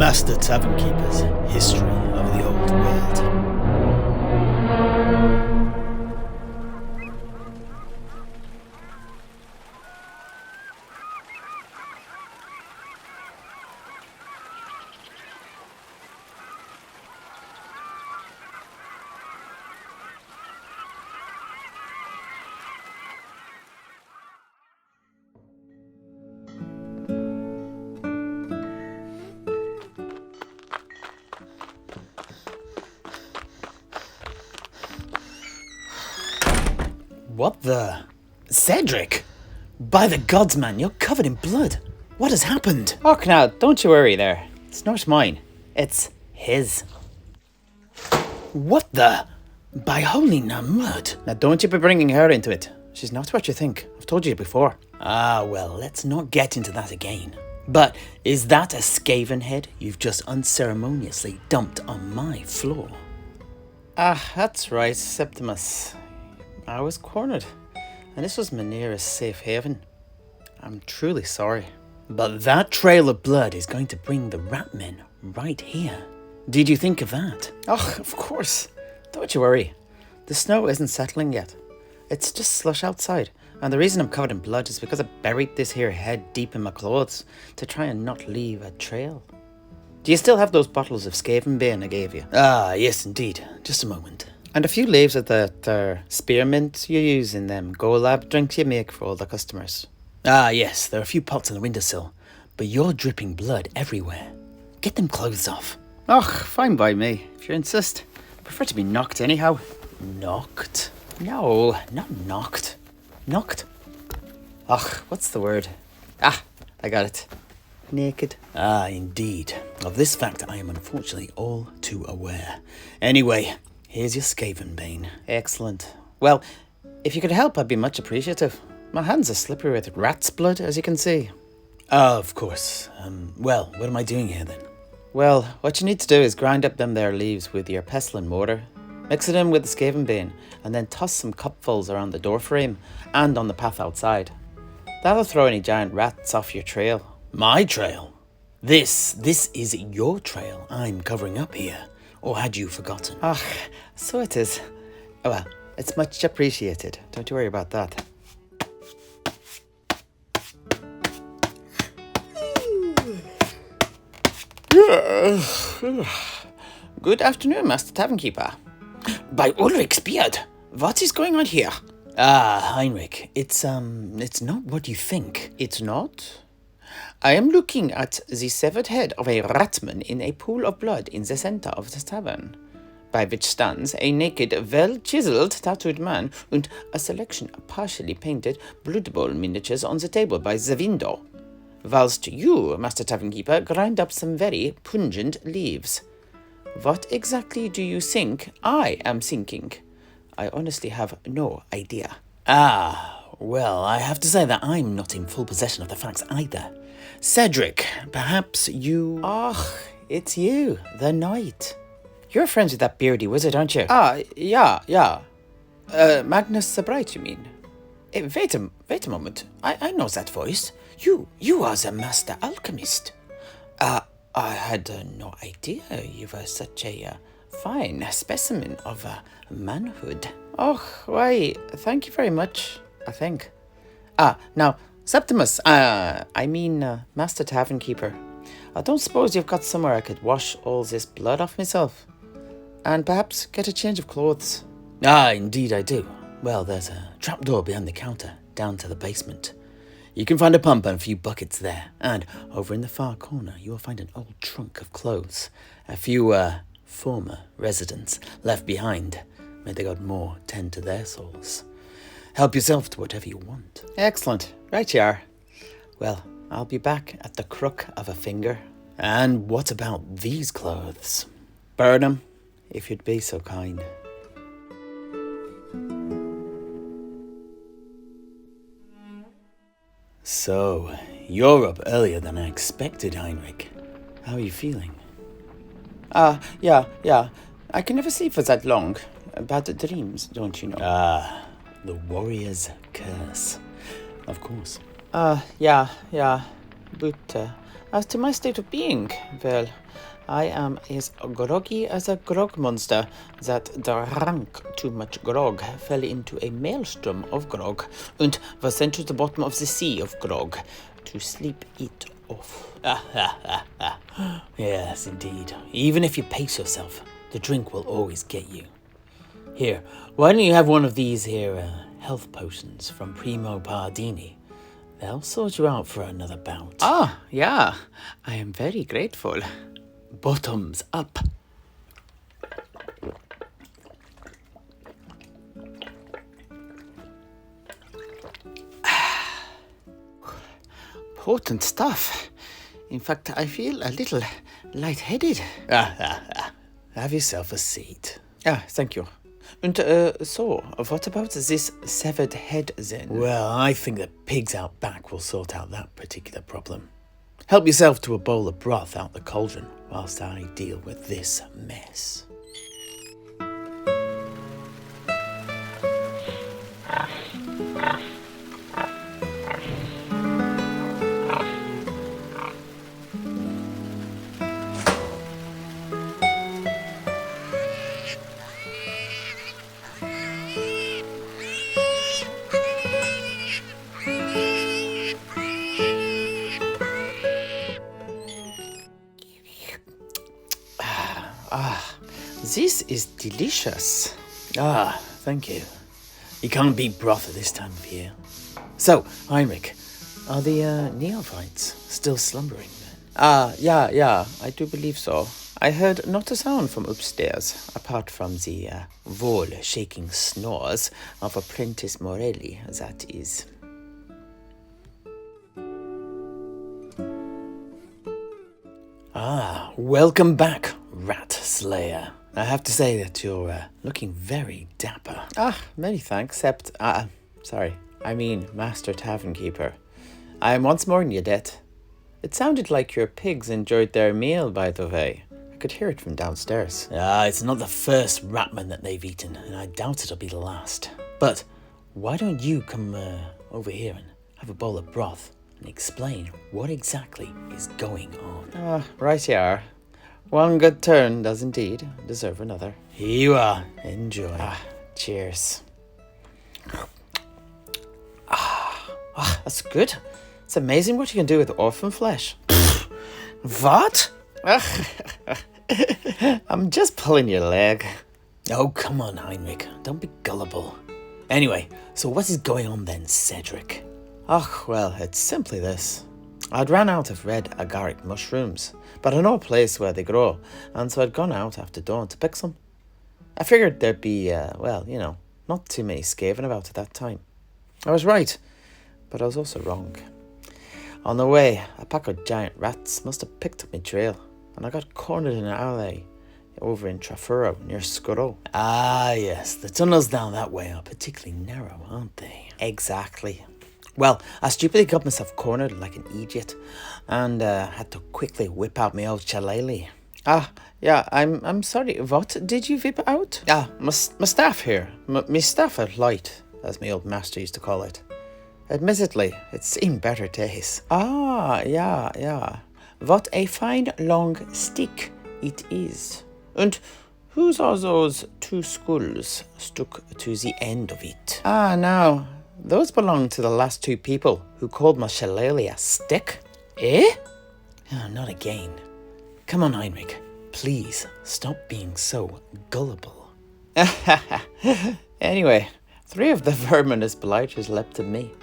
Master Tavern Keeper's History of the Old World. What the? Cedric? By the gods, man, you're covered in blood. What has happened? Oh, now, don't you worry there. It's not mine. It's his. What the? By holy Namud. Now, don't you be bringing her into it. She's not what you think. I've told you before. Ah, well, let's not get into that again. But is that a Skaven head you've just unceremoniously dumped on my floor? Ah, that's right, Septimus. I was cornered, and this was my nearest safe haven. I'm truly sorry. But that trail of blood is going to bring the Ratmen right here. Did you think of that? Oh, of course. Don't you worry. The snow isn't settling yet. It's just slush outside, and the reason I'm covered in blood is because I buried this here head deep in my clothes to try and not leave a trail. Do you still have those bottles of Skavenbane I gave you? Ah, yes, indeed. Just a moment. And a few leaves of that spearmint you use in them Golab drinks you make for all the customers. Ah, yes, there are a few pots on the windowsill, but you're dripping blood everywhere. Get them clothes off. Oh, fine by me, if you insist. I prefer to be knocked anyhow. Knocked? No, not knocked. Knocked? Ugh, what's the word? Ah, I got it. Naked. Ah, indeed. Of this fact I am unfortunately all too aware. Anyway, here's your Skavenbane. Excellent. Well, if you could help, I'd be much appreciative. My hands are slippery with rat's blood, as you can see. Of course. Well, what am I doing here then? Well, what you need to do is grind up them there leaves with your pestle and mortar, mix it in with the Skavenbane, and then toss some cupfuls around the door frame and on the path outside. That'll throw any giant rats off your trail. My trail? This is your trail I'm covering up here. Or had you forgotten? Ah, so it is. Well, it's much appreciated. Don't you worry about that. Good afternoon, Master Tavern Keeper. By Ulrich's beard, what is going on here? Ah, Heinrich, it's not what you think. It's not? I am looking at the severed head of a ratman in a pool of blood in the center of the tavern, by which stands a naked, well-chiseled, tattooed man and a selection of partially painted Blood Bowl miniatures on the table by the window, whilst you, Master Tavern Keeper, grind up some very pungent leaves. What exactly do you think I am thinking? I honestly have no idea. Ah, well, I have to say that I'm not in full possession of the facts either. Cedric, perhaps you... Ah, it's you, the knight. You're friends with that beardy wizard, aren't you? Yeah. Magnus the Bright, you mean? Wait a moment. I know that voice. You are the Master Alchemist. I had no idea you were such a fine specimen of manhood. Oh, why, thank you very much, I think. Now, Septimus, Master Tavern Keeper. I don't suppose you've got somewhere I could wash all this blood off myself? And perhaps get a change of clothes? Ah, indeed I do. Well, there's a trapdoor behind the counter, down to the basement. You can find a pump and a few buckets there, and over in the far corner you will find an old trunk of clothes. A few, former residents left behind. May the god more tend to their souls. Help yourself to whatever you want. Excellent. Right you are. Well, I'll be back at the crook of a finger. And what about these clothes? Burn 'em, if you'd be so kind. So, you're up earlier than I expected, Heinrich. How are you feeling? Yeah. I can never sleep for that long. Bad dreams, don't you know? Ah, the warrior's curse. Of course. Yeah. But As to my state of being, well, I am as groggy as a grog monster that drank too much grog, fell into a maelstrom of grog, and was sent to the bottom of the sea of grog to sleep it off. Yes, indeed. Even if you pace yourself, the drink will always get you. Here, why don't you have one of these here health potions from Primo Pardini? They'll sort you out for another bout. Ah, yeah, I am very grateful. Bottoms up. Potent stuff. In fact, I feel a little lightheaded. Have yourself a seat. Thank you. And so, what about this severed head then? Well, I think the pigs out back will sort out that particular problem. Help yourself to a bowl of broth out the cauldron whilst I deal with this mess. This is delicious. Thank you. You can't beat broth at this time of year. So, Heinrich, are the neophytes still slumbering then? Yeah, I do believe so. I heard not a sound from upstairs, apart from the wall-shaking snores of Apprentice Morelli, that is. Welcome back, Rat Slayer. I have to say that you're looking very dapper. Many thanks, except, Master Tavern Keeper. I am once more in your debt. It sounded like your pigs enjoyed their meal, by the way. I could hear it from downstairs. It's not the first ratman that they've eaten, and I doubt it'll be the last. But why don't you come over here and have a bowl of broth and explain what exactly is going on? Right you are. One good turn does indeed deserve another. Here you are. Enjoy. Cheers. That's good. It's amazing what you can do with orphan flesh. What? I'm just pulling your leg. Oh, come on, Heinrich. Don't be gullible. Anyway, so what is going on then, Cedric? Well, it's simply this. I'd ran out of red agaric mushrooms, but I know a place where they grow, and so I'd gone out after dawn to pick some. I figured there'd be, not too many skaven about at that time. I was right, but I was also wrong. On the way, a pack of giant rats must have picked up my trail, and I got cornered in an alley over in Trafuro, near Scurro. Yes, the tunnels down that way are particularly narrow, aren't they? Exactly. Well, I stupidly got myself cornered like an idiot, and had to quickly whip out my old shillelagh. I'm sorry, what did you whip out? My staff here. My staff at light, as my old master used to call it. Admittedly, it's seen better days. Yeah. What a fine long stick it is. And whose are those two skulls stuck to the end of it? Now, those belong to the last two people who called my shillelagh a stick. Eh? Not again. Come on, Heinrich. Please, stop being so gullible. Anyway, 3 of the verminous blighters leapt at me.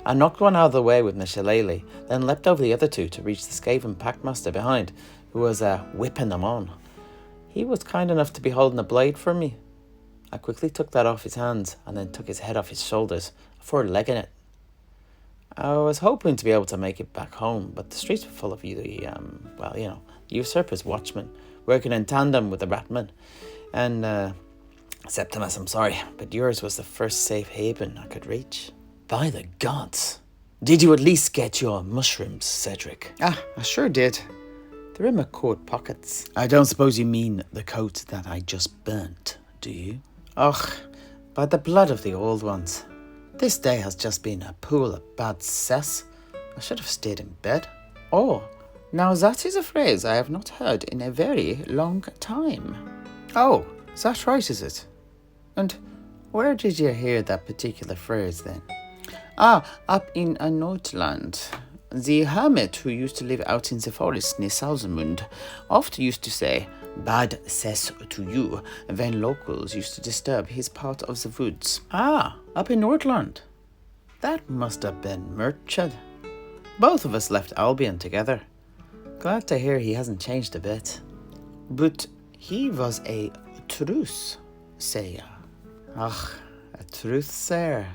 I knocked one out of the way with my shillelagh, then leapt over the other 2 to reach the Skaven packmaster behind, who was whipping them on. He was kind enough to be holding a blade for me. I quickly took that off his hands, and then took his head off his shoulders, before legging it. I was hoping to be able to make it back home, but the streets were full of the usurpers watchmen, working in tandem with the ratmen. And, Septimus, I'm sorry, but yours was the first safe haven I could reach. By the gods. Did you at least get your mushrooms, Cedric? I sure did. They're in my coat pockets. I don't suppose you mean the coat that I just burnt, do you? By the blood of the old ones. This day has just been a pool of bad cess. I should have stayed in bed. Or Now that is a phrase I have not heard in a very long time. Oh, that's right, is it? And where did you hear that particular phrase then? Ah, up in Nordland. The hermit who used to live out in the forest near Salzamund often used to say, "Bad cess to you," when locals used to disturb his part of the woods. Ah, up in Nordland. That must have been Murchad. Both of us left Albion together. Glad to hear he hasn't changed a bit. But he was a truthsayer. Ach, a truthsayer.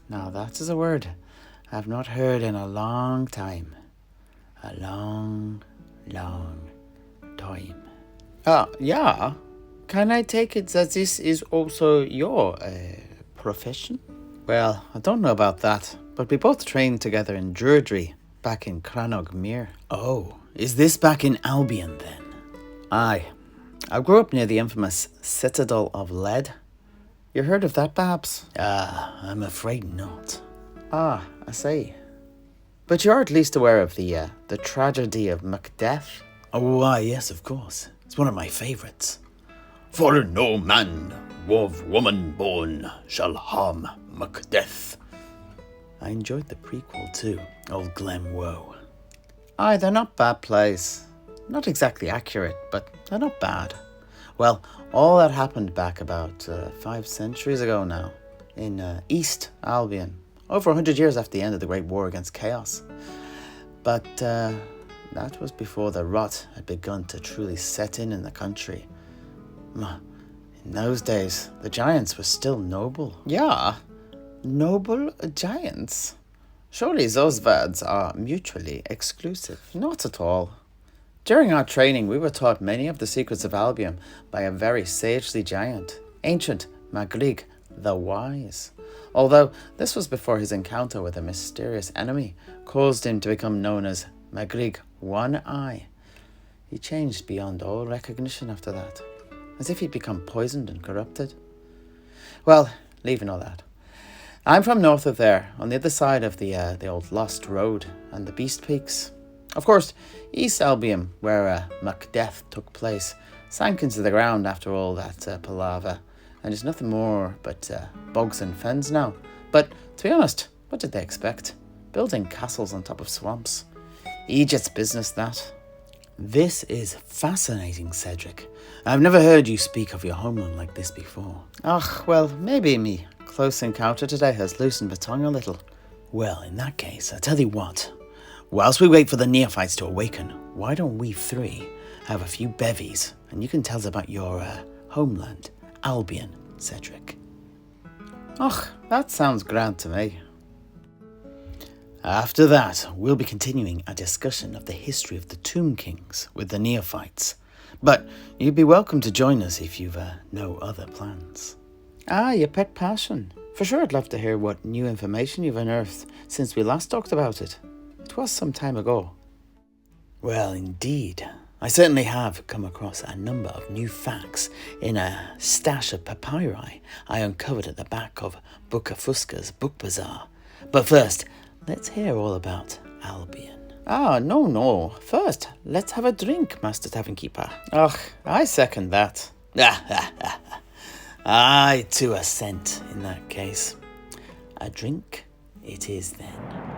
Now that is a word I've not heard in a long time. A long time. Yeah. Can I take it that this is also your profession? Well, I don't know about that, but we both trained together in Druidry back in Cranogmere. Oh, is this back in Albion then? Aye. I grew up near the infamous Citadel of Lead. You heard of that, perhaps? I'm afraid not. Ah, I see. But you're at least aware of the tragedy of Macbeth? Oh, why, yes, of course. It's one of my favourites. For no man of woman born shall harm Macbeth. I enjoyed the prequel too, Old Glen Woe. Aye, they're not bad plays. Not exactly accurate, but they're not bad. Well, all that happened back about 5 centuries ago now, in East Albion, over 100 years after the end of the Great War against Chaos. But that was before the rot had begun to truly set in the country. In those days, the giants were still noble. Yeah, noble giants. Surely those words are mutually exclusive. Not at all. During our training, we were taught many of the secrets of Albion by a very sagely giant, ancient Magrig the Wise. Although this was before his encounter with a mysterious enemy caused him to become known as Magrig One Eye. He changed beyond all recognition after that, as if he'd become poisoned and corrupted. Well, leaving all that. I'm from north of there, on the other side of the old Lost Road and the Beast Peaks. Of course, East Albion, where Macbeth took place, sank into the ground after all that palaver, and is nothing more but bogs and fens now. But, to be honest, what did they expect? Building castles on top of swamps. Egypt's business, that. This is fascinating, Cedric. I've never heard you speak of your homeland like this before. Ach, well, maybe me close encounter today has loosened my tongue a little. Well, in that case, I tell you what. Whilst we wait for the neophytes to awaken, why don't we three have a few bevies, and you can tell us about your homeland, Albion, Cedric. Och, that sounds grand to me. After that, we'll be continuing a discussion of the history of the Tomb Kings with the neophytes. But you'd be welcome to join us if you've no other plans. Ah, your pet passion. For sure, I'd love to hear what new information you've unearthed since we last talked about it. It was some time ago. Well, indeed. I certainly have come across a number of new facts in a stash of papyri I uncovered at the back of Bukafuska's Book Bazaar. But first, let's hear all about Albion. Ah, no. First, let's have a drink, Master Tavern Keeper. Ugh, I second that. Aye, to assent in that case. A drink it is then.